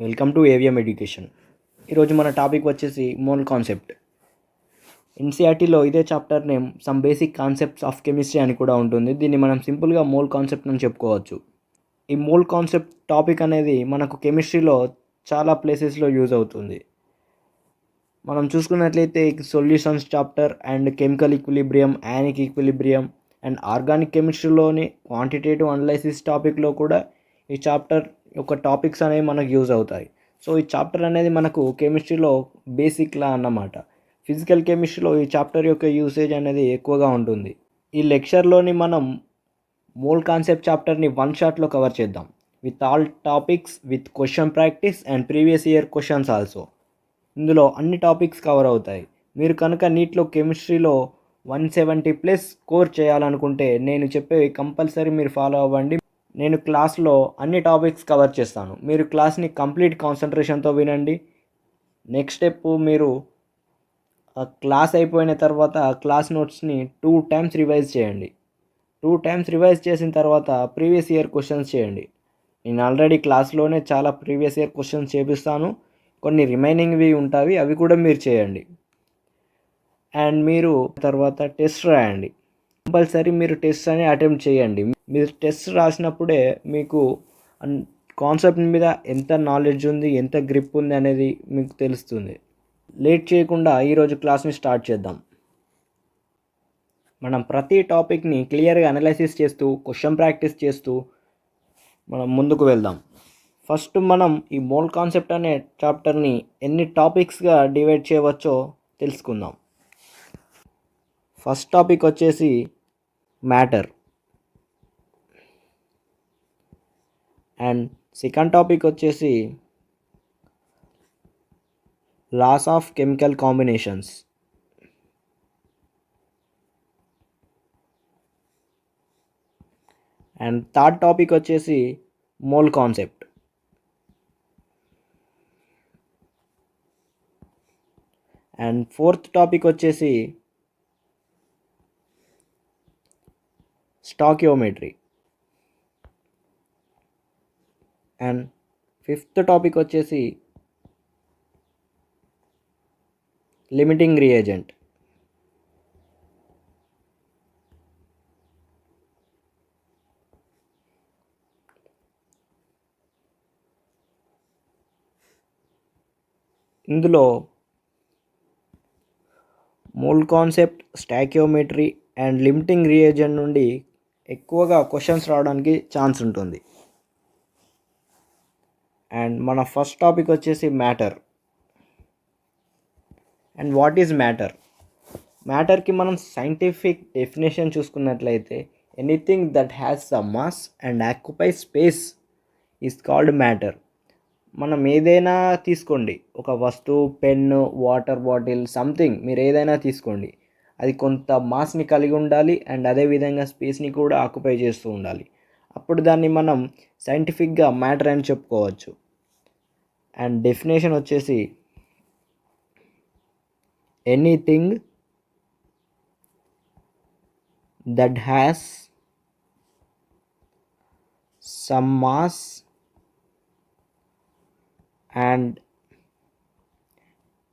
Welcome to AVM education. ఈరోజు మన topic వచ్చేసి మోల్ కాన్సెప్ట్. ఎన్సీఆర్టీలో ఇదే chapter name some basic concepts of chemistry అని కూడా ఉంటుంది. దీన్ని మనం సింపుల్గా మోల్ కాన్సెప్ట్ అని చెప్పుకోవచ్చు. ఈ మోల్ కాన్సెప్ట్ టాపిక్ అనేది మనకు కెమిస్ట్రీలో చాలా ప్లేసెస్లో యూజ్ అవుతుంది. మనం చూసుకున్నట్లయితే solutions chapter and chemical equilibrium, ionic equilibrium and organic కెమిస్ట్రీలోని క్వాంటిటేటివ్ అనలైసిస్ టాపిక్లో కూడా ఈ చాప్టర్ యొక్క టాపిక్స్ అనేవి మనకు యూజ్ అవుతాయి. సో ఈ చాప్టర్ అనేది మనకు కెమిస్ట్రీలో బేసిక్లా అన్నమాట. ఫిజికల్ కెమిస్ట్రీలో ఈ చాప్టర్ యొక్క యూసేజ్ అనేది ఎక్కువగా ఉంటుంది. ఈ లెక్చర్లోని మనం మోల్ కాన్సెప్ట్ చాప్టర్ని వన్ షాట్లో కవర్ చేద్దాం with all topics, with question practice and previous year questions also. ఇందులో అన్ని టాపిక్స్ కవర్ అవుతాయి. మీరు కనుక నీట్లో కెమిస్ట్రీలో 170+ స్కోర్ చేయాలనుకుంటే నేను చెప్పేవి కంపల్సరీ మీరు ఫాలో అవ్వండి. నేను క్లాస్లో అన్ని టాపిక్స్ కవర్ చేస్తాను. మీరు క్లాస్ని కంప్లీట్ కాన్సన్ట్రేషన్తో వినండి. నెక్స్ట్ స్టెప్, మీరు క్లాస్ అయిపోయిన తర్వాత క్లాస్ నోట్స్ని 2 టైమ్స్ రివైజ్ చేయండి. 2 టైమ్స్ రివైజ్ చేసిన తర్వాత ప్రీవియస్ ఇయర్ క్వశ్చన్స్ చేయండి. నేను ఆల్రెడీ క్లాస్లోనే చాలా ప్రీవియస్ ఇయర్ క్వశ్చన్స్ చేపిస్తాను. కొన్ని రిమైనింగ్వి ఉంటాయి, అవి కూడా మీరు చేయండి. అండ్ మీరు తర్వాత టెస్ట్ రాయండి. కంపల్సరీ మీరు టెస్ట్ అని అటెంప్ట్ చేయండి. మీరు టెస్ట్ రాసినప్పుడే మీకు కాన్సెప్ట్ మీద ఎంత నాలెడ్జ్ ఉంది, ఎంత గ్రిప్ ఉంది అనేది మీకు తెలుస్తుంది. లేట్ చేయకుండా ఈరోజు క్లాస్ని స్టార్ట్ చేద్దాం. మనం ప్రతి టాపిక్ని క్లియర్గా అనలైసిస్ చేస్తూ, క్వశ్చన్ ప్రాక్టీస్ చేస్తూ మనం ముందుకు వెళ్దాం. ఫస్ట్ మనం ఈ మోల్ కాన్సెప్ట్ అనే చాప్టర్ని ఎన్ని టాపిక్స్గా డివైడ్ చేయవచ్చో తెలుసుకుందాం. ఫస్ట్ టాపిక్ వచ్చేసి మ్యాటర్, అండ్ సెకండ్ టాపిక్ వచ్చేసి laws of chemical combinations, and third topic వచ్చేసి mole concept, and fourth topic వచ్చేసి స్టాకియోమెట్రీ, అండ్ ఫిఫ్త్ టాపిక్ వచ్చేసి లిమిటింగ్ రియేజెంట్. ఇందులో mole concept, stoichiometry and limiting reagent నుండి ఎక్కువగా క్వశ్చన్స్ రావడానికి chance ఉంటుంది. అండ్ మన ఫస్ట్ టాపిక్ వచ్చేసి matter. And what is matter? మ్యాటర్కి మనం సైంటిఫిక్ డెఫినేషన్ చూసుకున్నట్లయితే anything that has a mass and occupy space is called matter. మనం ఏదైనా తీసుకోండి, ఒక వస్తువు, పెన్ను, వాటర్ బాటిల్, సంథింగ్, మీరు ఏదైనా తీసుకోండి, అది కొంత మాస్ని కలిగి ఉండాలి అండ్ అదేవిధంగా స్పేస్ని కూడా ఆక్యుపై చేస్తూ ఉండాలి. అప్పుడు దాన్ని మనం సైంటిఫిక్గా మ్యాటర్ అని చెప్పుకోవచ్చు. అండ్ డెఫినేషన్ వచ్చేసి anything that has some mass and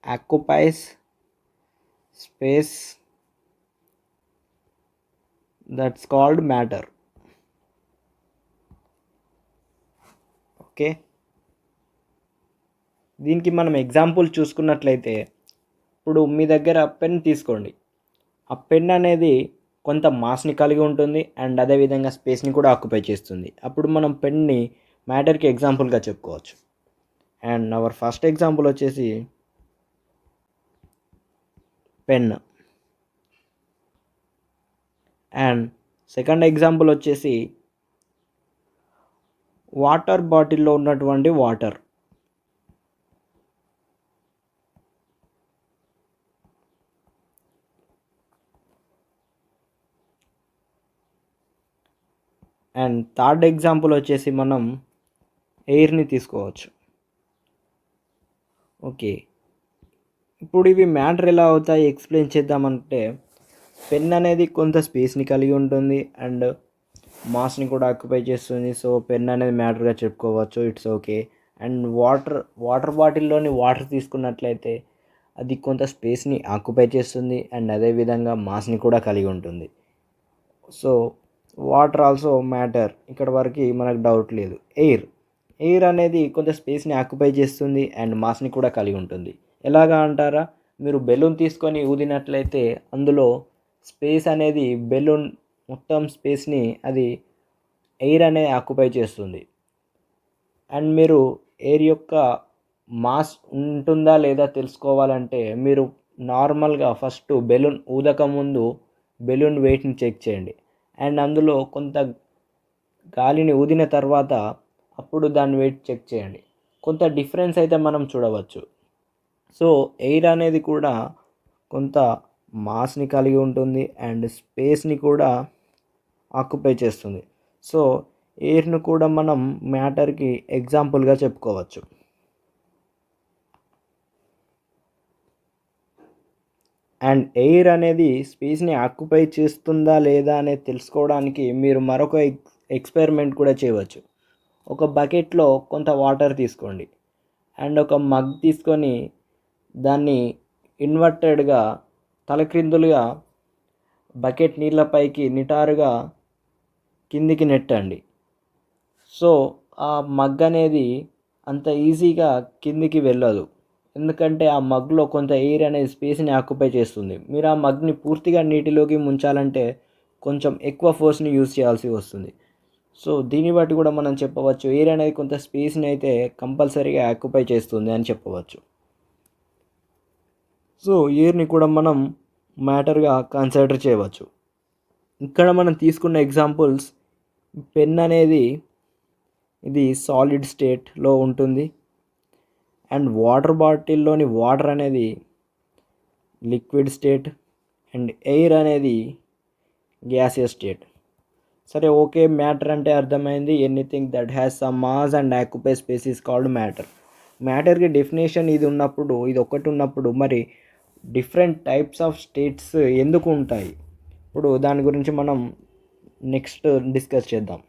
occupies space, that's called matter. Okay, దీనికి మనం ఎగ్జాంపుల్ చూసుకున్నట్లయితే, ఇప్పుడు మీ దగ్గర పెన్ తీసుకోండి. ఆ పెన్ అనేది కొంత మాస్ని కలిగి ఉంటుంది అండ్ అదేవిధంగా స్పేస్ని కూడా ఆక్యుపై చేస్తుంది. అప్పుడు మనం పెన్ని మ్యాటర్కి ఎగ్జాంపుల్గా చెప్పుకోవచ్చు. అండ్ అవర్ ఫస్ట్ ఎగ్జాంపుల్ వచ్చేసి పెన్, అండ్ సెకండ్ ఎగ్జాంపుల్ వచ్చేసి వాటర్ బాటిల్లో ఉన్నటువంటి వాటర్. అండ్ థర్డ్ ఎగ్జాంపుల్ వచ్చేసి మనం ఎయిర్ని తీసుకోవచ్చు. ఓకే, ఇప్పుడు ఇవి మ్యాటర్ ఎలా అవుతాయి ఎక్స్ప్లెయిన్ చేద్దామంటే, పెన్ అనేది కొంత స్పేస్ని కలిగి ఉంటుంది అండ్ మాస్ని కూడా ఆక్యుపై చేస్తుంది. సో పెన్ అనేది మ్యాటర్గా చెప్పుకోవచ్చు, ఇట్స్ ఓకే. అండ్ వాటర్ బాటిల్లోని వాటర్ తీసుకున్నట్లయితే అది కొంత స్పేస్ని ఆక్యుపై చేస్తుంది అండ్ అదేవిధంగా మాస్ని కూడా కలిగి ఉంటుంది. సో వాటర్ ఆల్సో మ్యాటర్, ఇక్కడ వరకు మనకు డౌట్ లేదు. ఎయిర్ అనేది కొంత స్పేస్ని ఆక్యుపై చేస్తుంది అండ్ మాస్ని కూడా కలిగి ఉంటుంది. ఎలాగా అంటారా, మీరు బెలూన్ తీసుకొని ఊదినట్లయితే అందులో స్పేస్ అనేది బెలూన్ మొత్తం స్పేస్ని అది ఎయిర్ అనేది ఆక్యుపై చేస్తుంది. అండ్ మీరు ఎయిర్ యొక్క మాస్ ఉంటుందా లేదా తెలుసుకోవాలంటే మీరు నార్మల్గా ఫస్ట్ బెలూన్ ఊదక ముందు బెలూన్ వెయిట్ని చెక్ చేయండి. అండ్ అందులో కొంత గాలిని ఊదిన తర్వాత అప్పుడు దాని వెయిట్ చెక్ చేయండి. కొంత డిఫరెన్స్ అయితే మనం చూడవచ్చు. సో ఎయిర్ అనేది కూడా కొంత మాస్ని కలిగి ఉంటుంది అండ్ స్పేస్ని కూడా ఆక్యుపై చేస్తుంది. సో ఎయిర్ను కూడా మనం మ్యాటర్కి ఎగ్జాంపుల్గా చెప్పుకోవచ్చు. అండ్ ఎయిర్ అనేది స్పేస్ని ఆక్యుపై చేస్తుందా లేదా అనేది తెలుసుకోవడానికి మీరు మరొక ఎక్స్పెరిమెంట్ కూడా చేయవచ్చు. ఒక బకెట్లో కొంత వాటర్ తీసుకోండి అండ్ ఒక మగ్ తీసుకొని దాన్ని ఇన్వర్టెడ్గా తలక్రిందులుగా బకెట్ నీళ్ళపైకి నిటారుగా కిందికి నెట్టండి. సో ఆ మగ్ అనేది అంత ఈజీగా కిందికి వెళ్ళదు, ఎందుకంటే ఆ మగ్లో కొంత ఎయిర్ అనేది స్పేస్ని ఆక్యుపై చేస్తుంది. మీరు ఆ మగ్ని పూర్తిగా నీటిలోకి ముంచాలంటే కొంచెం ఎక్కువ ఫోర్స్ని యూజ్ చేయాల్సి వస్తుంది. సో దీన్ని బట్టి కూడా మనం చెప్పవచ్చు ఎయిర్ అనేది కొంత స్పేస్ని అయితే కంపల్సరీగా ఆక్యుపై చేస్తుంది అని చెప్పవచ్చు. సో ఎయిర్ని కూడా మనం మ్యాటర్గా కన్సిడర్ చేయవచ్చు. ఇక్కడ మనం తీసుకున్న ఎగ్జాంపుల్స్, పెన్ అనేది ఇది సాలిడ్ స్టేట్లో ఉంటుంది అండ్ వాటర్ బాటిల్లోని వాటర్ అనేది లిక్విడ్ స్టేట్ అండ్ ఎయిర్ అనేది గ్యాసియస్ స్టేట్. సరే ఓకే, మ్యాటర్ అంటే అర్థమైంది. Anything that has some mass and occupy space is called matter. మ్యాటర్కి డెఫినేషన్ ఇది ఉన్నప్పుడు, ఇది ఒకటి ఉన్నప్పుడు మరి డిఫరెంట్ టైప్స్ ఆఫ్ స్టేట్స్ ఎందుకు ఉంటాయి, ఇప్పుడు దాని గురించి మనం నెక్స్ట్ డిస్కస్ చేద్దాం.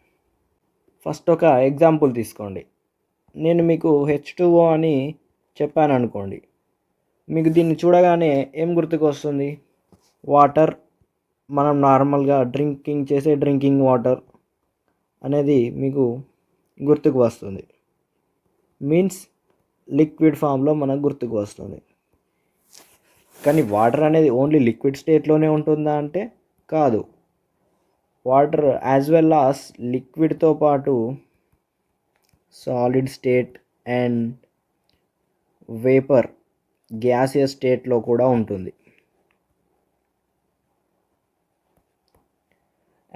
ఫస్ట్ ఒక ఎగ్జాంపుల్ తీసుకోండి. నేను మీకు H2O అని చెప్పాను అనుకోండి. మీకు దీన్ని చూడగానే ఏం గుర్తుకు వస్తుంది? వాటర్, మనం నార్మల్గా డ్రింకింగ్ చేసే డ్రింకింగ్ వాటర్ అనేది మీకు గుర్తుకు వస్తుంది. మీన్స్ లిక్విడ్ ఫామ్లో మనకు గుర్తుకు వస్తుంది. కానీ వాటర్ అనేది ఓన్లీ లిక్విడ్ స్టేట్లోనే ఉంటుందా అంటే కాదు. వాటర్ యాజ్ వెల్ యాజ్ లిక్విడ్తో పాటు solid state and vapour gaseous స్టేట్లో కూడా ఉంటుంది.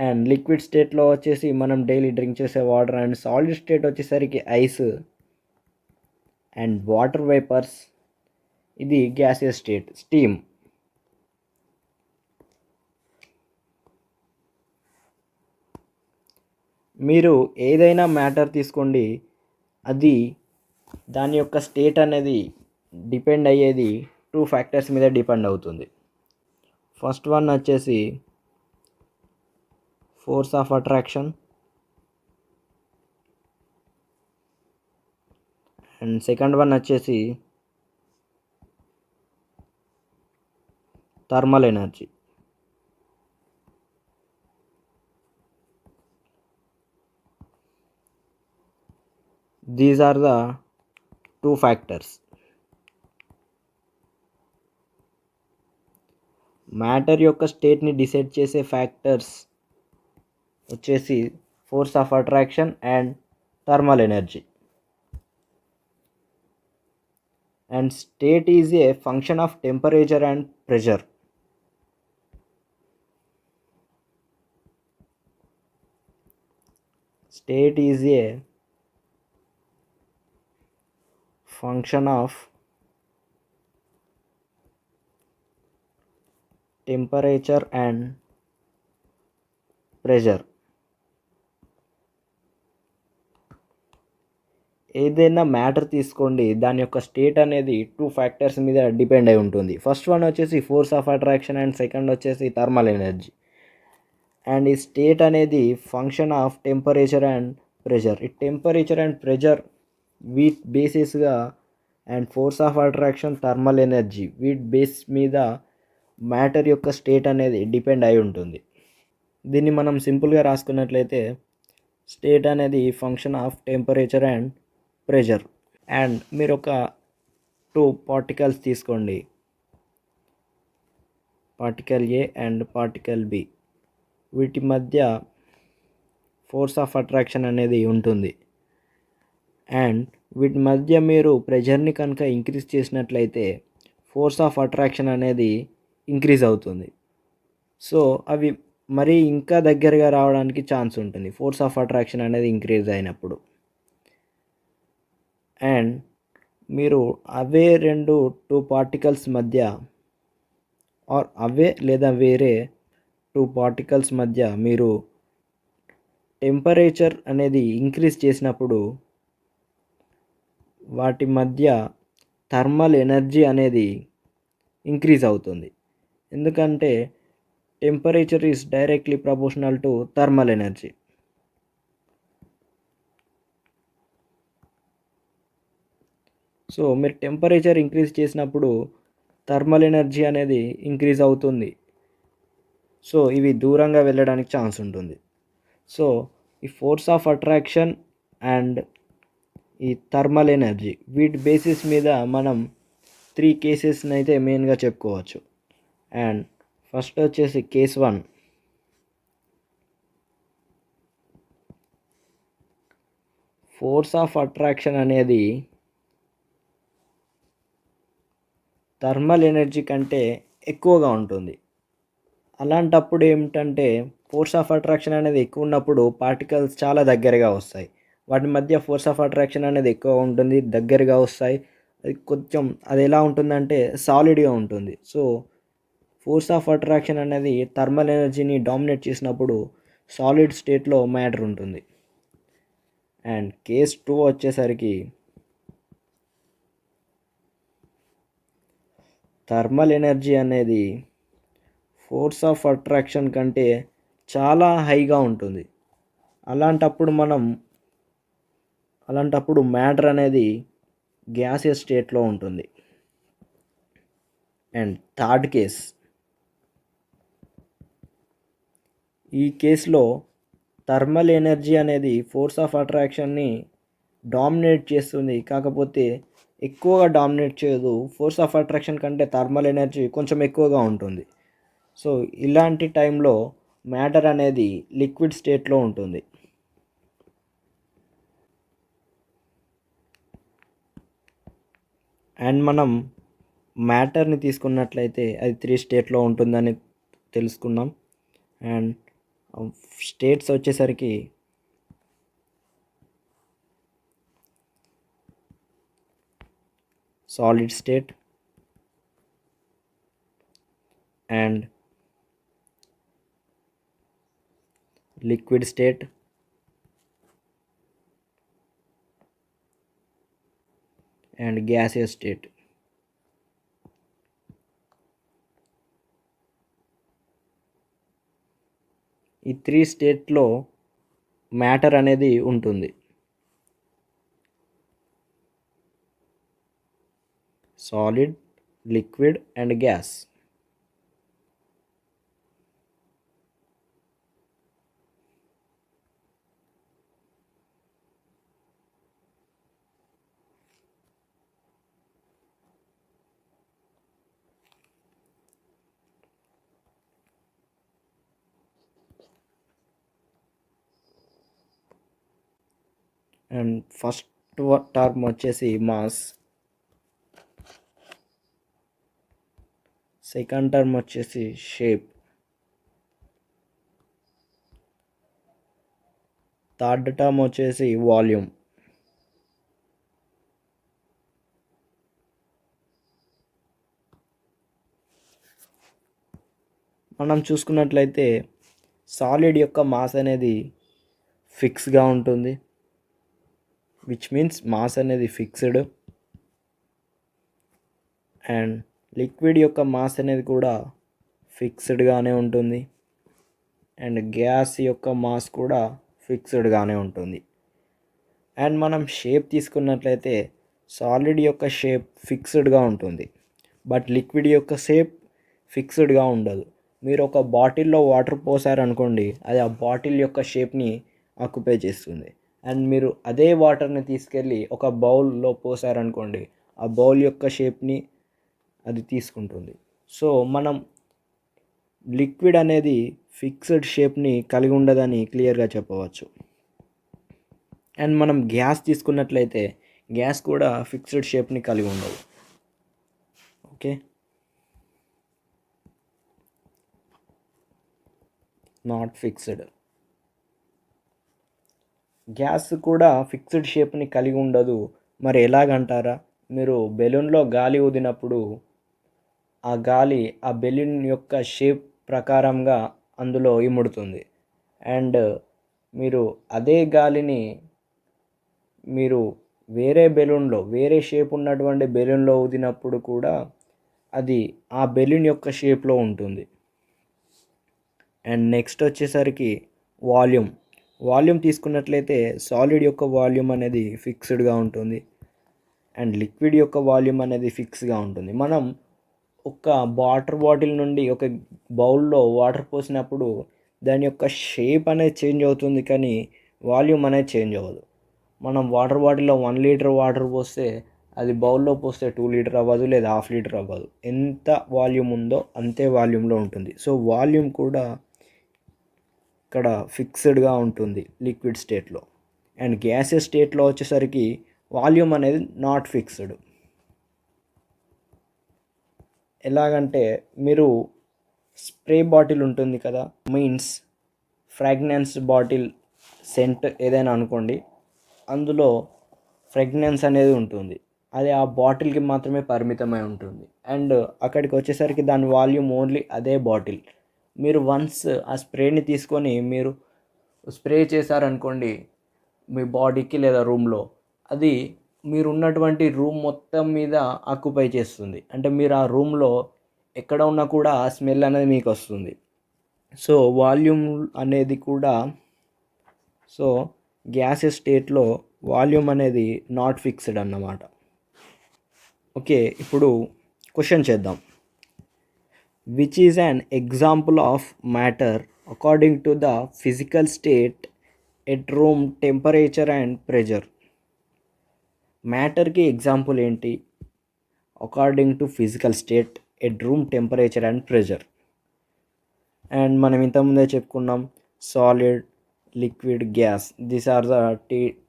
అండ్ లిక్విడ్ స్టేట్లో వచ్చేసి మనం డైలీ డ్రింక్ చేసే వాటర్, అండ్ సాలిడ్ స్టేట్ వచ్చేసరికి ఐస్ అండ్ వాటర్ వేపర్స్, ఇది గ్యాసియస్ స్టేట్ స్టీమ్. మీరు ఏదైనా మ్యాటర్ తీసుకోండి, అది దాని యొక్క స్టేట్ అనేది డిపెండ్ అయ్యేది 2 ఫ్యాక్టర్స్ మీద డిపెండ్ అవుతుంది. ఫస్ట్ వన్ వచ్చేసి force of attraction and second one వచ్చేసి thermal energy. These are the 2 factors. Matter యొక్క స్టేట్ని డిసైడ్ చేసే ఫ్యాక్టర్స్ వచ్చేసి force of attraction and thermal energy. And state is a function of temperature and pressure. State is a function of temperature and pressure. ఏదైనా matter తీసుకోండి, దాని యొక్క state అనేది 2 factors మీద డిపెండ్ అయి ఉంటుంది. ఫస్ట్ వన్ వచ్చేసి force of attraction and second వచ్చేసి థర్మల్ ఎనర్జీ. అండ్ ఈ స్టేట్ అనేది function of temperature and pressure. ఈ టెంపరేచర్ అండ్ ప్రెషర్ వీటి బేసిస్గా and force of attraction, thermal energy, వీటి బేస్ మీద మ్యాటర్ యొక్క స్టేట్ అనేది డిపెండ్ అయి ఉంటుంది. దీన్ని మనం సింపుల్గా రాసుకున్నట్లయితే స్టేట్ అనేది function of temperature and pressure. And మీరు ఒక 2 పార్టికల్స్ తీసుకోండి, particle A and particle B. వీటి మధ్య ఫోర్స్ ఆఫ్ అట్రాక్షన్ అనేది ఉంటుంది. అండ్ వీటి మధ్య మీరు ప్రెషర్ని కనుక ఇంక్రీజ్ చేసినట్లయితే ఫోర్స్ ఆఫ్ అట్రాక్షన్ అనేది ఇంక్రీజ్ అవుతుంది. సో అవి మరీ ఇంకా దగ్గరగా రావడానికి ఛాన్స్ ఉంటుంది ఫోర్స్ ఆఫ్ అట్రాక్షన్ అనేది ఇంక్రీజ్ అయినప్పుడు. అండ్ మీరు అవే 2 పార్టికల్స్ మధ్య ఆర్ అవే లేదా వేరే 2 పార్టికల్స్ మధ్య మీరు టెంపరేచర్ అనేది ఇంక్రీజ్ చేసినప్పుడు వాటి మధ్య థర్మల్ ఎనర్జీ అనేది ఇంక్రీజ్ అవుతుంది. ఎందుకంటే temperature is directly proportional to thermal energy. So మీరు టెంపరేచర్ ఇంక్రీజ్ చేసినప్పుడు థర్మల్ ఎనర్జీ అనేది ఇంక్రీజ్ అవుతుంది. సో ఇవి దూరంగా వెళ్ళడానికి ఛాన్స్ ఉంటుంది. సో ఈ ఫోర్స్ ఆఫ్ అట్రాక్షన్ అండ్ ఈ థర్మల్ ఎనర్జీ వీటి బేసిస్ మీద మనం 3 కేసెస్ని అయితే మెయిన్గా చెప్పుకోవచ్చు. అండ్ ఫస్ట్ వచ్చేసి కేస్ 1. ఫోర్స్ ఆఫ్ అట్రాక్షన్ అనేది థర్మల్ ఎనర్జీ కంటే ఎక్కువగా ఉంటుంది. అలాంటప్పుడు ఏమిటంటే ఫోర్స్ ఆఫ్ అట్రాక్షన్ అనేది ఎక్కువ ఉన్నప్పుడు పార్టికల్స్ చాలా దగ్గరగా వస్తాయి. వాటి మధ్య ఫోర్స్ ఆఫ్ అట్రాక్షన్ అనేది ఎక్కువ ఉంటుంది, దగ్గరగా వస్తాయి. అది కొంచెం అది ఎలా ఉంటుందంటే సాలిడ్గా ఉంటుంది. సో ఫోర్స్ ఆఫ్ అట్రాక్షన్ అనేది థర్మల్ ఎనర్జీని డామినేట్ చేసినప్పుడు సాలిడ్ స్టేట్లో మ్యాటర్ ఉంటుంది. అండ్ కేస్ 2 వచ్చేసరికి థర్మల్ ఎనర్జీ అనేది ఫోర్స్ ఆఫ్ అట్రాక్షన్ కంటే చాలా హైగా ఉంటుంది. అలాంటప్పుడు మ్యాటర్ అనేది గ్యాసియస్ స్టేట్లో ఉంటుంది. అండ్ థర్డ్ కేస్, ఈ కేసులో థర్మల్ ఎనర్జీ అనేది ఫోర్స్ ఆఫ్ అట్రాక్షన్ని డామినేట్ చేస్తుంది, కాకపోతే ఎక్కువగా డామినేట్ చేయదు. ఫోర్స్ ఆఫ్ అట్రాక్షన్ కంటే థర్మల్ ఎనర్జీ కొంచెం ఎక్కువగా ఉంటుంది. సో ఇలాంటి టైంలో మ్యాటర్ అనేది లిక్విడ్ స్టేట్లో ఉంటుంది. అండ్ మనం మ్యాటర్ని తీసుకున్నట్లయితే అది 3 స్టేట్లో ఉంటుందని తెలుసుకున్నాం. అండ్ స్టేట్స్ వచ్చేసరికి solid state and liquid state and gaseous state. ఈ 3 స్టేట్లో మ్యాటర్ అనేది ఉంటుంది. Solid, liquid and gas. And first term వచ్చేసి మాస్, సెకండ్ టర్మ్ వచ్చేసి షేప్, థర్డ్ టర్మ్ వచ్చేసి వాల్యూమ్. మనం చూసుకున్నట్లయితే సాలిడ్ యొక్క మాస్ అనేది ఫిక్స్గా ఉంటుంది, విచ్ మీన్స్ మాస్ అనేది ఫిక్స్డ్. అండ్ లిక్విడ్ యొక్క మాస్ అనేది కూడా ఫిక్స్డ్గానే ఉంటుంది. అండ్ గ్యాస్ యొక్క మాస్ కూడా ఫిక్స్డ్గానే ఉంటుంది. అండ్ మనం షేప్ తీసుకున్నట్లయితే సాలిడ్ యొక్క షేప్ ఫిక్స్డ్గా ఉంటుంది, బట్ లిక్విడ్ యొక్క షేప్ ఫిక్స్డ్గా ఉండదు. మీరు ఒక బాటిల్లో వాటర్ పోసారనుకోండి, అది ఆ బాటిల్ యొక్క షేప్ని ఆక్యుపై చేస్తుంది. అండ్ మీరు అదే వాటర్ని తీసుకెళ్ళి ఒక బౌల్లో పోసారనుకోండి, ఆ బౌల్ యొక్క షేప్ని అది తీసుకుంటుంది. సో మనం లిక్విడ్ అనేది ఫిక్స్డ్ షేప్ని కలిగి ఉండదని క్లియర్గా చెప్పవచ్చు. అండ్ మనం గ్యాస్ తీసుకున్నట్లయితే గ్యాస్ కూడా ఫిక్స్డ్ షేప్ని కలిగి ఉండదు. Okay, not fixed. గ్యాస్ కూడా ఫిక్స్డ్ షేప్ని కలిగి ఉండదు. మరి ఎలాగంటారా? మీరు బెలూన్లో గాలి ఊదినప్పుడు ఆ గాలి ఆ బెలూన్ యొక్క షేప్ ప్రకారంగా అందులో ఇముడుతుంది. అండ్ మీరు అదే గాలిని మీరు వేరే బెలూన్లో, వేరే షేప్ ఉన్నటువంటి బెలూన్లో ఊదినప్పుడు కూడా అది ఆ బెలూన్ యొక్క షేప్లో ఉంటుంది. అండ్ నెక్స్ట్ వచ్చేసరికి వాల్యూమ్. వాల్యూమ్ తీసుకున్నట్లయితే సాలిడ్ యొక్క వాల్యూమ్ అనేది ఫిక్స్డ్గా ఉంటుంది, అండ్ లిక్విడ్ యొక్క వాల్యూమ్ అనేది ఫిక్స్గా ఉంటుంది. మనం ఒక వాటర్ బాటిల్ నుండి ఒక బౌల్లో వాటర్ పోసినప్పుడు దాని యొక్క షేప్ అనేది చేంజ్ అవుతుంది, కానీ వాల్యూమ్ అనేది చేంజ్ అవ్వదు. మనం వాటర్ బాటిల్లో 1 లీటర్ వాటర్ పోస్తే అది బౌల్లో పోస్తే 2 లీటర్ అవ్వదు, లేదా 1/2 లీటర్ అవ్వదు. ఎంత వాల్యూమ్ ఉందో అంతే వాల్యూమ్లో ఉంటుంది. సో వాల్యూమ్ కూడా ఇక్కడ ఫిక్స్డ్గా ఉంటుంది లిక్విడ్ స్టేట్లో. అండ్ గ్యాసెస్ స్టేట్లో వచ్చేసరికి వాల్యూమ్ అనేది నాట్ ఫిక్స్డ్. ఎలాగంటే మీరు స్ప్రే బాటిల్ ఉంటుంది కదా, మీన్స్ ఫ్రాగ్రెన్స్ బాటిల్, సెంట్ ఏదైనా అనుకోండి, అందులో ఫ్రాగ్రెన్స్ అనేది ఉంటుంది. అది ఆ బాటిల్కి మాత్రమే పరిమితమై ఉంటుంది. అండ్ అక్కడికి వచ్చేసరికి దాని వాల్యూమ్ ఓన్లీ అదే బాటిల్. మీరు వన్స్ ఆ స్ప్రేని తీసుకొని మీరు స్ప్రే చేశారనుకోండి మీ బాడీకి లేదా రూమ్లో, అది మీరు ఉన్నటువంటి రూమ్ మొత్తం మీద ఆక్యుపై చేస్తుంది. అంటే మీరు ఆ రూమ్లో ఎక్కడ ఉన్నా కూడా ఆ స్మెల్ అనేది మీకు వస్తుంది. సో వాల్యూమ్ అనేది కూడా, సో గ్యాసెస్ స్టేట్లో వాల్యూమ్ అనేది నాట్ ఫిక్స్డ్ అన్నమాట. ఓకే, ఇప్పుడు క్వశ్చన్ చేద్దాం. Which is an example of matter according to the physical state at room temperature and pressure? మ్యాటర్కి ఎగ్జాంపుల్ ఏంటి according to physical state at room temperature and pressure? And మనం ఇంతకుముందే చెప్పుకున్నాం, solid, liquid, gas. These are the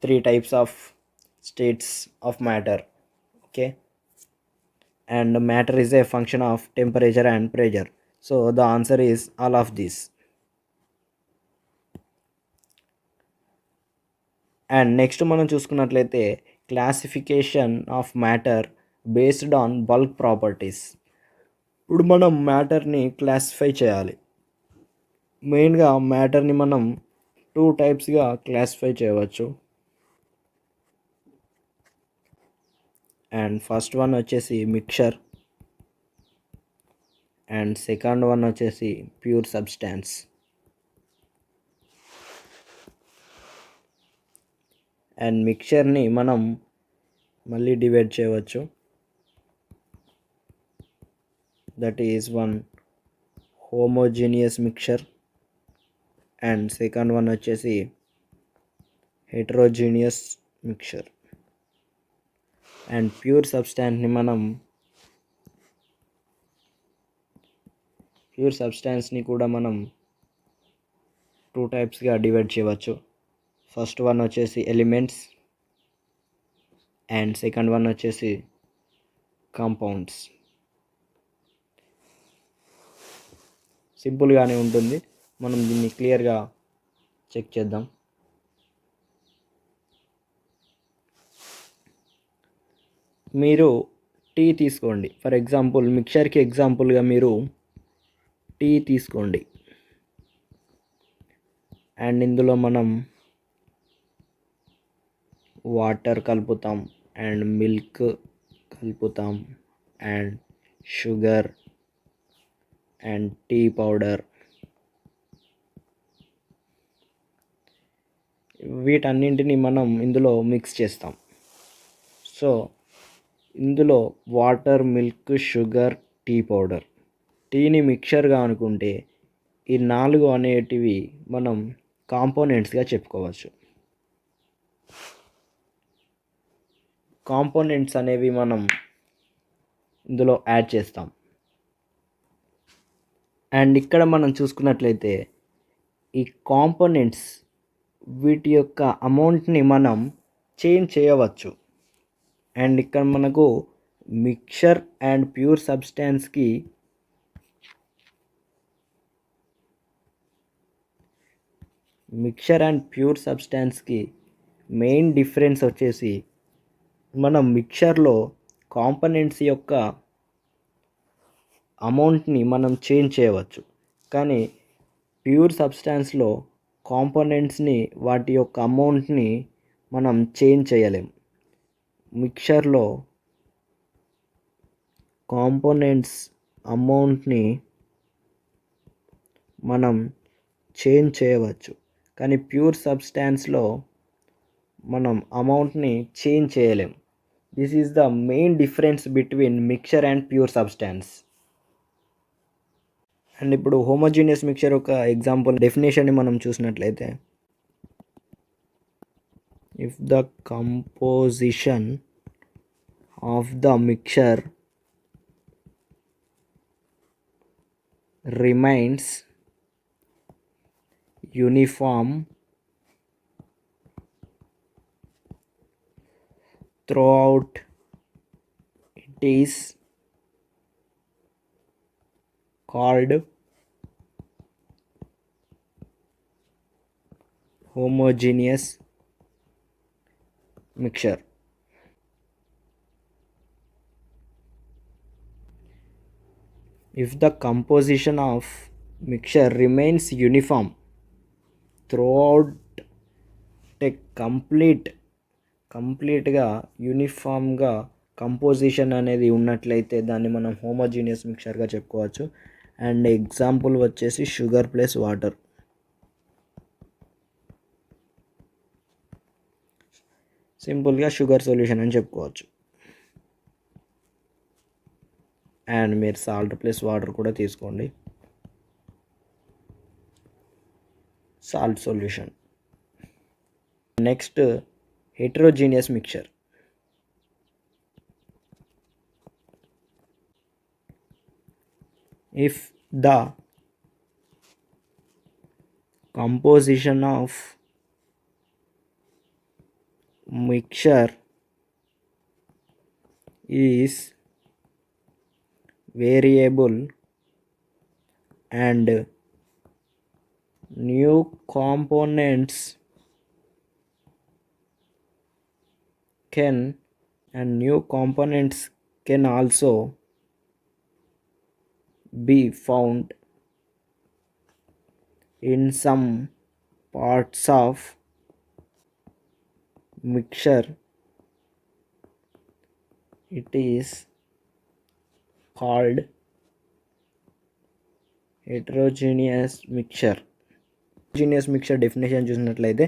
3 types of states of matter. Okay, and matter is a function of temperature and pressure. So the answer is all of these. And next మనం చూసుకున్నట్లయితే classification of matter based on bulk properties. ఇప్పుడు మనం మ్యాటర్ని classify చేయాలి. మెయిన్గా మ్యాటర్ని మనం 2 typesగా classify చేయవచ్చు. And first one వచ్చేసి mixture, and second one వచ్చేసి ప్యూర్ సబ్స్టాన్స్. అండ్ మిక్చర్ని మనం మళ్ళీ డివైడ్ చేయవచ్చు. That is one homogeneous mixture, and second one వచ్చేసి హెటరోజీనియస్ మిక్చర్. అండ్ ప్యూర్ సబ్స్టాన్స్ని కూడా మనం 2 typesగా డివైడ్ చేయవచ్చు. ఫస్ట్ వన్ వచ్చేసి ఎలిమెంట్స్, అండ్ సెకండ్ వన్ వచ్చేసి కాంపౌండ్స్. సింపుల్గానే ఉంటుంది, మనం దీన్ని క్లియర్గా చెక్ చేద్దాం. మీరు టీ తీసుకోండి. ఫర్ ఎగ్జాంపుల్ మిక్చర్కి ఎగ్జాంపుల్గా మీరు టీ తీసుకోండి. అండ్ ఇందులో మనం వాటర్ కలుపుతాం, అండ్ మిల్క్ కలుపుతాం, and sugar, and tea powder, వీటన్నింటిని మనం ఇందులో మిక్స్ చేస్తాం. సో ఇందులో water, milk, sugar, tea powder, టీని మిక్చర్గా అనుకుంటే ఈ 4 అనేటివి మనం కాంపోనెంట్స్గా చెప్పుకోవచ్చు. కాంపోనెంట్స్ అనేవి మనం ఇందులో యాడ్ చేస్తాం. అండ్ ఇక్కడ మనం చూసుకున్నట్లయితే ఈ కాంపోనెంట్స్ వీటి యొక్క అమౌంట్ని మనం చేంజ్ చేయవచ్చు. అండ్ ఇక్కడ మనకు మిక్చర్ అండ్ ప్యూర్ సబ్స్టాన్స్కి మెయిన్ డిఫరెన్స్ వచ్చేసి మనం మిక్చర్లో కాంపోనెంట్స్ యొక్క అమౌంట్ని మనం చేంజ్ చేయవచ్చు, కానీ ప్యూర్ సబ్స్టాన్స్లో కాంపోనెంట్స్ని వాటి యొక్క అమౌంట్ని మనం చేంజ్ చేయలేం. మిక్చర్లో కాంపోనెంట్స్ అమౌంట్ని మనం చేంజ్ చేయవచ్చు, కానీ ప్యూర్ సబ్స్టాన్స్లో మనం అమౌంట్ని చేంజ్ చేయలేం. This is the main difference between mixture and pure substance. And ఇప్పుడు హోమోజీనియస్ మిక్చర్ ఒక ఎగ్జాంపుల్ డెఫినేషన్ని మనం చూసినట్లయితే, if the composition of the mixture remains uniform throughout, it is called homogeneous mixture. If the composition of mixture remains uniform throughout a కంప్లీట్గా యూనిఫామ్గా composition అనేది ఉన్నట్లయితే దాన్ని మనం homogeneous మిక్చర్గా చెప్పుకోవచ్చు. అండ్ ఎగ్జాంపుల్ వచ్చేసి షుగర్ ప్లస్ వాటర్. సింపుల్గా షుగర్ సొల్యూషన్ అని చెప్పుకోవచ్చు. అండ్ మీరు సాల్ట్ ప్లస్ వాటర్ కూడా తీసుకోండి, salt solution. Next heterogeneous mixture. If the composition of mixture is variable and new components can also be found in some parts of mixture. It is called heterogeneous mixture. Heterogeneous mixture definition చూసినట్లయితే,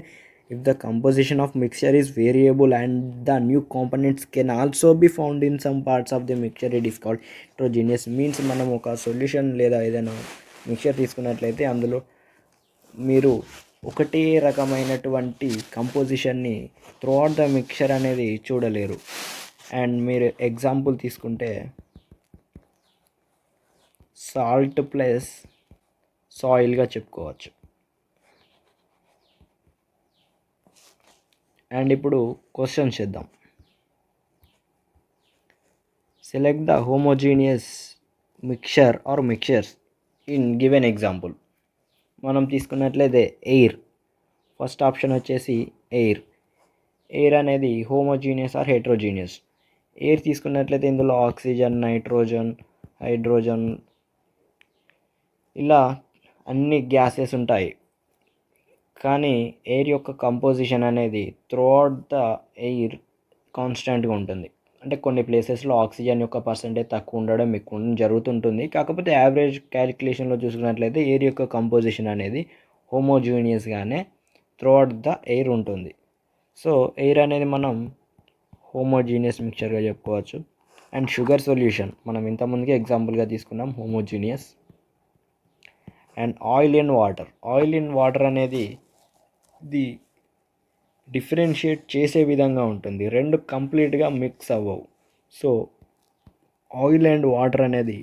if the composition of mixture is variable and the new components can also be found in some parts of the mixture, it is called heterogeneous. Means మనం ఒక solution లేదా ఏదైనా mixture తీసుకున్నట్లయితే అందులో మీరు ఒకటే రకమైనటువంటి కంపోజిషన్ని త్రూఅవుట్ ద మిక్చర్ అనేది చూడలేరు. అండ్ మీరు ఎగ్జాంపుల్ తీసుకుంటే సాల్ట్ ప్లస్ సాయిల్గా చెప్పుకోవచ్చు. అండ్ ఇప్పుడు క్వశ్చన్ చేద్దాం. Select the homogeneous mixture or mixtures in given example. మనం తీసుకున్నట్లయితే ఎయిర్. ఫస్ట్ ఆప్షన్ వచ్చేసి ఎయిర్. ఎయిర్ అనేది హోమోజీనియస్ ఆర్ హెట్రోజీనియస్. ఎయిర్ తీసుకున్నట్లయితే ఇందులో ఆక్సిజన్, నైట్రోజన్, హైడ్రోజన్ ఇలా అన్ని గ్యాసెస్ ఉంటాయి. కానీ ఎయిర్ యొక్క కంపోజిషన్ అనేది త్రూఅవుట్ ద ఎయిర్ కాన్స్టెంట్గా ఉంటుంది. అంటే కొన్ని ప్లేసెస్లో ఆక్సిజన్ యొక్క పర్సెంటేజ్ తక్కువ ఉండడం, ఎక్కువ ఉండడం జరుగుతుంటుంది. కాకపోతే యావరేజ్ క్యాలిక్యులేషన్లో చూసుకున్నట్లయితే ఎయిర్ యొక్క కంపోజిషన్ అనేది హోమోజీనియస్గానే త్రూఅవుట్ ద ఎయిర్ ఉంటుంది. సో ఎయిర్ అనేది మనం హోమోజీనియస్ మిక్చర్గా చెప్పుకోవచ్చు. అండ్ షుగర్ సొల్యూషన్ మనం ఇంతకుముందుకే ఎగ్జాంపుల్గా తీసుకున్నాం homogeneous. And oil in water అనేది ఇది డిఫరెన్షియేట్ చేసే విధంగా ఉంటుంది, రెండు కంప్లీట్గా మిక్స్ అవ్వవు. సో ఆయిల్ అండ్ వాటర్ అనేది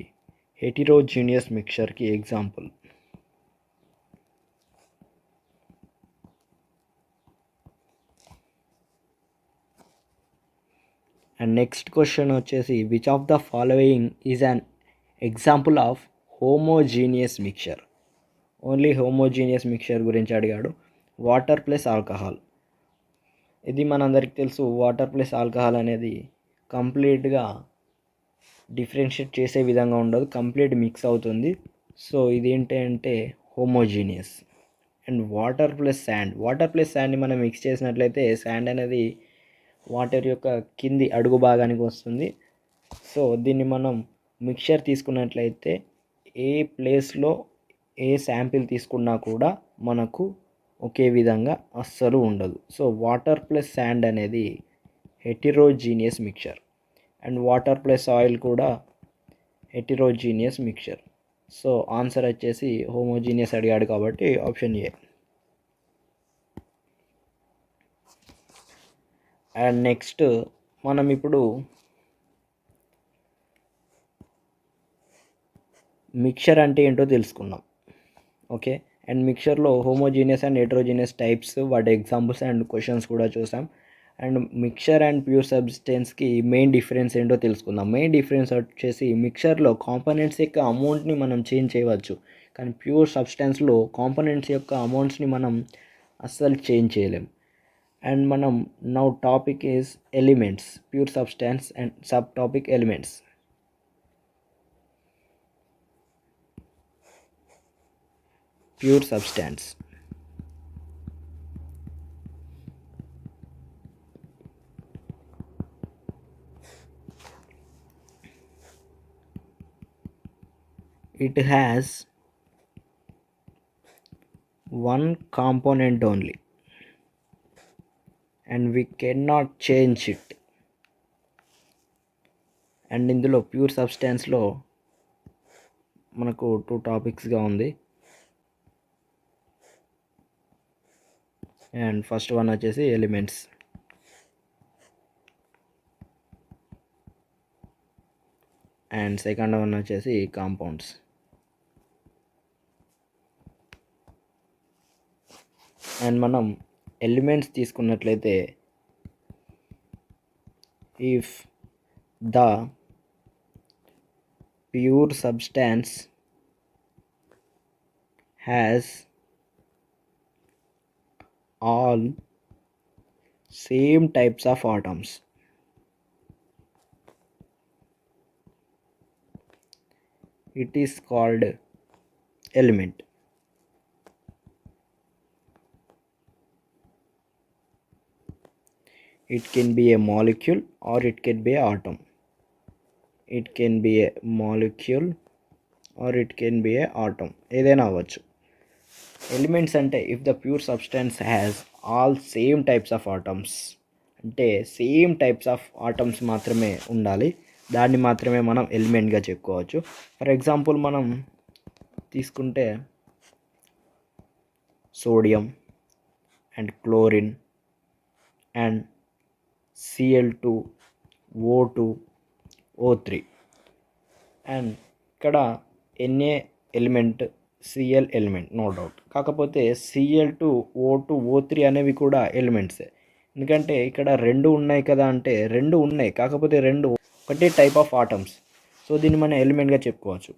హెటిరోజీనియస్ మిక్చర్కి ఎగ్జాంపుల్. అండ్ నెక్స్ట్ క్వశ్చన్ వచ్చేసి which of the following is an example of homogeneous mixture. Only homogeneous mixture గురించి అడిగాడు. వాటర్ ప్లస్ ఆల్కహాల్, ఇది మనందరికీ తెలుసు. వాటర్ ప్లస్ ఆల్కహాల్ అనేది కంప్లీట్గా డిఫరెన్షియేట్ చేసే విధంగా ఉండదు, కంప్లీట్ మిక్స్ అవుతుంది. సో ఇదేంటంటే హోమోజీనియస్. అండ్ వాటర్ ప్లస్ శాండ్ని మనం మిక్స్ చేసినట్లయితే శాండ్ అనేది వాటర్ యొక్క కింది అడుగు భాగానికి వస్తుంది. సో దీన్ని మనం మిక్చర్ తీసుకున్నట్లయితే ఏ ప్లేస్లో ఏ శాంపిల్ తీసుకున్నా కూడా మనకు ఒకే విధంగా అస్సలు ఉండదు. సో వాటర్ ప్లస్ శాండ్ అనేది heterogeneous mixture. And water plus oil కూడా హెటిరోజీనియస్ మిక్చర్. సో ఆన్సర్ వచ్చేసి హోమోజీనియస్ అడిగాడు కాబట్టి ఆప్షన్ ఏ. అండ్ నెక్స్ట్ మనం ఇప్పుడు మిక్చర్ అంటే ఏంటో తెలుసుకుందాం. ఓకే, అండ్ మిక్చర్లో హోమోజీనియస్ అండ్ హెటరోజీనియస్ టైప్స్, వాటి ఎగ్జాంపుల్స్ అండ్ క్వశ్చన్స్ కూడా చూసాం. అండ్ మిక్చర్ అండ్ ప్యూర్ సబ్స్టెన్స్కి మెయిన్ డిఫరెన్స్ ఏంటో తెలుసుకుందాం. మెయిన్ డిఫరెన్స్ వచ్చేసి మిక్చర్లో కాంపోనెంట్స్ యొక్క అమౌంట్ని మనం చేంజ్ చేయవచ్చు, కానీ ప్యూర్ సబ్స్టెన్స్లో కాంపోనెంట్స్ యొక్క అమౌంట్స్ని మనం అస్సలు చేంజ్ చేయలేం. అండ్ మనం now topic is elements, pure substance and sub topic elements. Pure substance. It has one component only and we cannot change it. And ఇందులో ప్యూర్ సబ్స్టెన్స్లో మనకు 2 టాపిక్స్గా ఉంది. అండ్ ఫస్ట్ వన్ వచ్చేసి elements. And second one వచ్చేసి compounds. And మనం elements తీసుకున్నట్లయితే if the pure substance has all same types of atoms, it is called element. It can be a molecule or it can be an atom. It can be a molecule or it can be a atom, ఏదైనా అవ్వచ్చు. Elements అంటే if the pure substance has all same types of atoms, అంటే same types of atoms మాత్రమే ఉండాలి, దాన్ని మాత్రమే మనం ఎలిమెంట్గా చెప్పుకోవచ్చు. ఫర్ ఎగ్జాంపుల్ మనం తీసుకుంటే sodium and chlorine and Cl2, O2, O3. And ఇక్కడ Na element, Cl element, no doubt. కాకపోతే Cl2, O2, O3 అనేవి కూడా ఎలిమెంట్సే. ఎందుకంటే ఇక్కడ రెండు ఉన్నాయి కదా అంటే రెండు ఉన్నాయి, కాకపోతే రెండు ఒకటే టైప్ ఆఫ్ ఆటమ్స్. సో దీన్ని మనం ఎలిమెంట్గా చెప్పుకోవచ్చు.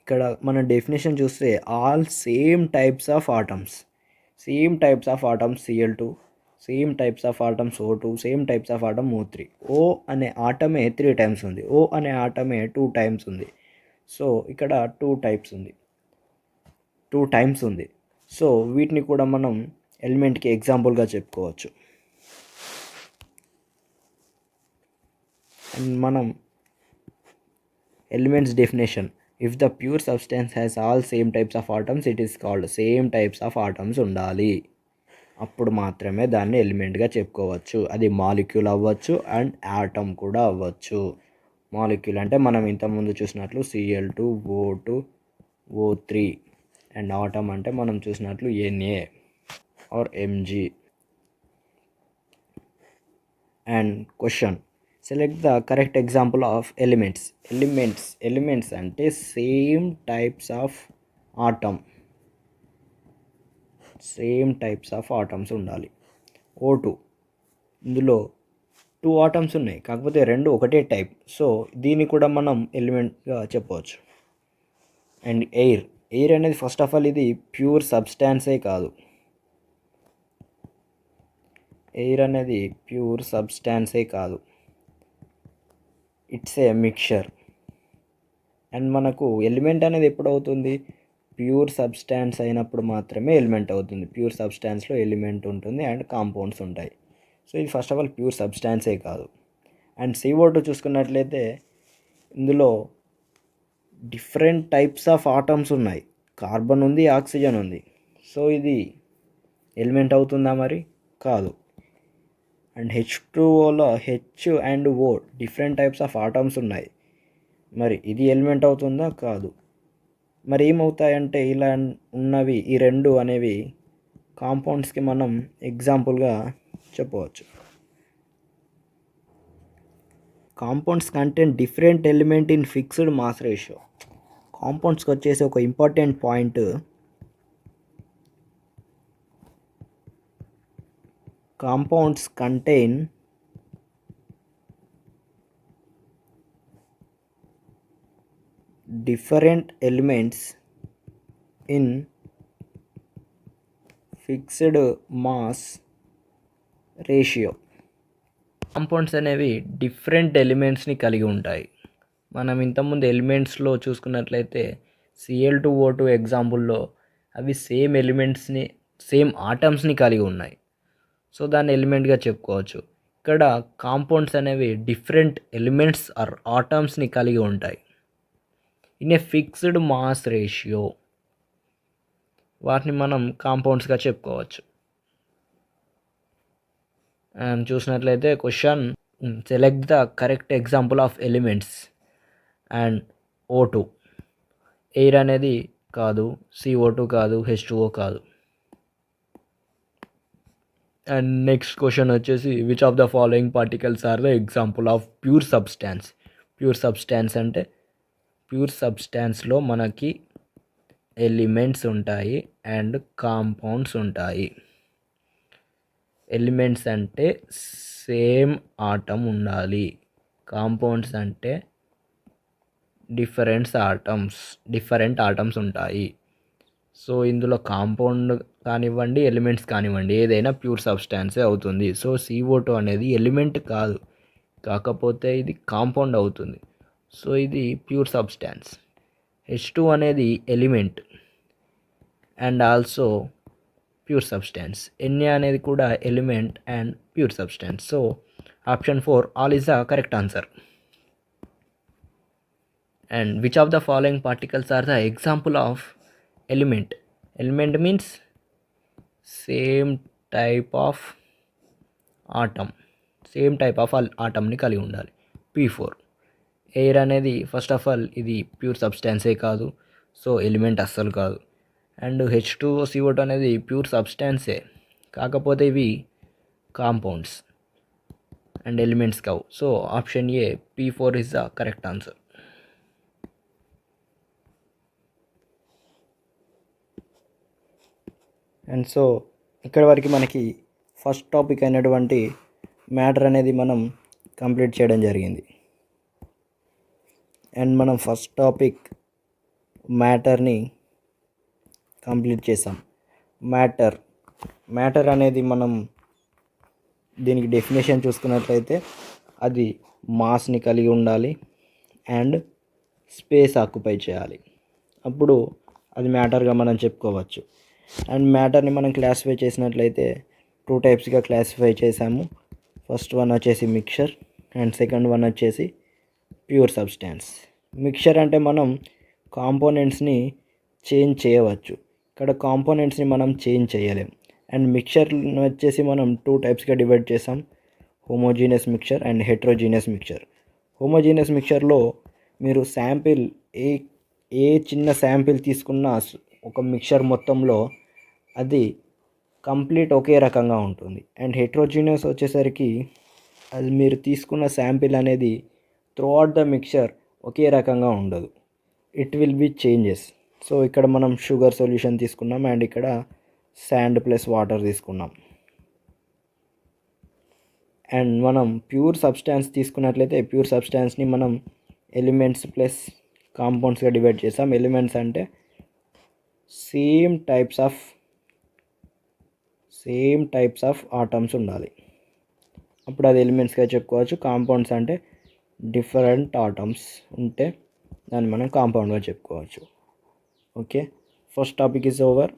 ఇక్కడ మన డెఫినేషన్ చూస్తే all same types of atoms, same types of atoms Cl2, same types of atoms O2, same types of atom O3. O అనే ఆటమే 3 టైమ్స్ ఉంది, O అనే ఆటమే 2 టైమ్స్ ఉంది. సో ఇక్కడ 2 టైమ్స్ ఉంది. సో వీటిని కూడా మనం ఎలిమెంట్కి ఎగ్జాంపుల్గా చెప్పుకోవచ్చు. అండ్ మనం elements definition, if the pure substance has all same types of atoms it is called, same types of atoms ఉండాలి. అప్పుడు మాత్రమే దాన్ని ఎలిమెంట్గా చెప్పుకోవచ్చు. అది మాలిక్యూల్ అవ్వచ్చు అండ్ యాటమ్ కూడా అవ్వచ్చు. మాలిక్యూల్ అంటే మనం ఇంతకుముందు చూసినట్లు Cl2 O2 O3 and atom అంటే మనం చూసినట్లు Na or Mg. And question, select the correct example of elements. Elements అంటే సేమ్ టైప్స్ ఆఫ్ ఆటమ్స్ ఉండాలి. O2 ఇందులో 2 ఆటమ్స్ ఉన్నాయి, కాకపోతే రెండు ఒకటే టైప్, సో దీన్ని కూడా మనం ఎలిమెంట్గా చెప్పవచ్చు. అండ్ ఎయిర్ అనేది ఫస్ట్ ఆఫ్ ఆల్ ఇది ప్యూర్ సబ్స్టాన్సే కాదు. It's a mixture. అండ్ మనకు ఎలిమెంట్ అనేది ఎప్పుడు అవుతుంది? ప్యూర్ సబ్స్టాన్స్ అయినప్పుడు మాత్రమే ఎలిమెంట్ అవుతుంది. ప్యూర్ సబ్స్టాన్స్లో ఎలిమెంట్ ఉంటుంది అండ్ కాంపౌండ్స్ ఉంటాయి. సో ఇది ఫస్ట్ ఆఫ్ ఆల్ ప్యూర్ సబ్స్టాన్సే కాదు. అండ్ CO2 చూసుకున్నట్లయితే ఇందులో డిఫరెంట్ టైప్స్ ఆఫ్ ఆటమ్స్ ఉన్నాయి. కార్బన్ ఉంది, ఆక్సిజన్ ఉంది. సో ఇది ఎలిమెంట్ అవుతుందా? మరి కాదు. అండ్ H2Oలో H and O different types of atoms ఉన్నాయి. మరి ఇది ఎలిమెంట్ అవుతుందా? కాదు. మరి ఏమవుతాయంటే ఇలా ఉన్నవి ఈ రెండు అనేవి కాంపౌండ్స్కి మనం ఎగ్జాంపుల్గా చెప్పవచ్చు. Compounds contain different element in fixed mass ratio. కాంపౌండ్స్కి వచ్చేసి ఒక important point, compounds contain different elements in fixed mass ratio. Compounds అనేవి డిఫరెంట్ ఎలిమెంట్స్ని కలిగి ఉంటాయి. మనం ఇంతకుముందు ఎలిమెంట్స్లో చూసుకున్నట్లయితే Cl2O2 ఎగ్జాంపుల్లో అవి సేమ్ ఎలిమెంట్స్ని, సేమ్ ఆటమ్స్ని కలిగి ఉన్నాయి. సో దాన్ని ఎలిమెంట్గా చెప్పుకోవచ్చు. ఇక్కడ కాంపౌండ్స్ అనేవి డిఫరెంట్ ఎలిమెంట్స్ ఆర్ ఆటమ్స్ని కలిగి ఉంటాయి in a fixed mass ratio. వాటిని మనం కాంపౌండ్స్గా చెప్పుకోవచ్చు. అండ్ చూసినట్లయితే question, select the correct example of elements. And O2 air అనేది కాదు, CO2 కాదు, H2O కాదు. అండ్ నెక్స్ట్ క్వశ్చన్ వచ్చేసి, which of the following particles are the example of pure substance. Pure substance అంటే ప్యూర్ సబ్స్టాన్స్లో మనకి ఎలిమెంట్స్ ఉంటాయి అండ్ కాంపౌండ్స్ ఉంటాయి. ఎలిమెంట్స్ అంటే సేమ్ ఆటమ్ ఉండాలి. కాంపౌండ్స్ అంటే డిఫరెంట్ ఆటమ్స్ ఉంటాయి. సో ఇందులో కాంపౌండ్ కానివ్వండి, ఎలిమెంట్స్ కానివ్వండి, ఏదైనా ప్యూర్ సబ్స్టాన్సే అవుతుంది. సో CO2 అనేది ఎలిమెంట్ కాదు, కాకపోతే ఇది కాంపౌండ్ అవుతుంది. సో ఇది ప్యూర్ సబ్స్టాన్స్. H2 అనేది element and also pure substance. Na అనేది కూడా element and pure substance. So option 4 all is the correct answer. And which of the following particles are the example of element. Element means same type of ఆటమ్ని కలిగి ఉండాలి. P4 air అనేది first of all ఇది pure సబ్స్టాన్సే కాదు, so element అస్సలు కాదు. And H2O CO2 అనేది ప్యూర్ సబ్స్టాన్సే, కాకపోతే ఇవి కాంపౌండ్స్ అండ్ ఎలిమెంట్స్ కావు. So option A P4 is the correct answer. And so ఇక్కడ వరకు మనకి ఫస్ట్ టాపిక్ అయినటువంటి మ్యాటర్ అనేది మనం కంప్లీట్ చేయడం జరిగింది. అండ్ మనం ఫస్ట్ టాపిక్ మ్యాటర్ని కంప్లీట్ చేసాం. మ్యాటర్ అనేది మనం దీనికి డెఫినేషన్ చూసుకున్నట్లయితే అది మాస్ని కలిగి ఉండాలి అండ్ స్పేస్ ఆక్యుపై చేయాలి, అప్పుడు అది మ్యాటర్గా మనం చెప్పుకోవచ్చు. అండ్ మ్యాటర్ని మనం క్లాసిఫై చేసినట్లయితే 2 టైప్స్గా క్లాసిఫై చేసాము. ఫస్ట్ వన్ వచ్చేసి మిక్చర్ అండ్ సెకండ్ వన్ వచ్చేసి ప్యూర్ సబ్స్టాన్స్. మిక్చర్ అంటే మనం కాంపోనెంట్స్ని చేంజ్ చేయవచ్చు, ఇక్కడ కాంపోనెంట్స్ని మనం చేంజ్ చేయలేం. అండ్ మిక్చర్ని వచ్చేసి మనం 2 టైప్స్గా డివైడ్ చేసాం, homogeneous mixture and heterogeneous mixture. Homogeneous మిక్చర్లో మీరు శాంపిల్ ఏ ఏ చిన్న శాంపిల్ తీసుకున్నా ఒక మిక్చర్ మొత్తంలో అది కంప్లీట్ ఒకే రకంగా ఉంటుంది. అండ్ హెట్రోజీనియస్ వచ్చేసరికి అది మీరు తీసుకున్న శాంపిల్ అనేది త్రూఅవుట్ ద మిక్చర్ ఒకే రకంగా ఉండదు, it will be changes. So ఇక్కడ మనం షుగర్ సొల్యూషన్ తీసుకున్నాం అండ్ ఇక్కడ శాండ్ ప్లస్ వాటర్ తీసుకున్నాం. అండ్ మనం ప్యూర్ సబ్స్టాన్స్ తీసుకున్నట్లయితే ప్యూర్ సబ్స్టాన్స్ని మనం ఎలిమెంట్స్ ప్లస్ కాంపౌండ్స్గా డివైడ్ చేసాం. ఎలిమెంట్స్ అంటే సేమ్ టైప్స్ ఆఫ్ ఆటమ్స్ ఉండాలి, అప్పుడు అది ఎలిమెంట్స్గా చెప్పుకోవచ్చు. కాంపౌండ్స్ అంటే డిఫరెంట్ ఆటమ్స్ ఉంటే దాన్ని మనం కాంపౌండ్గా చెప్పుకోవచ్చు. Okay, first topic is over.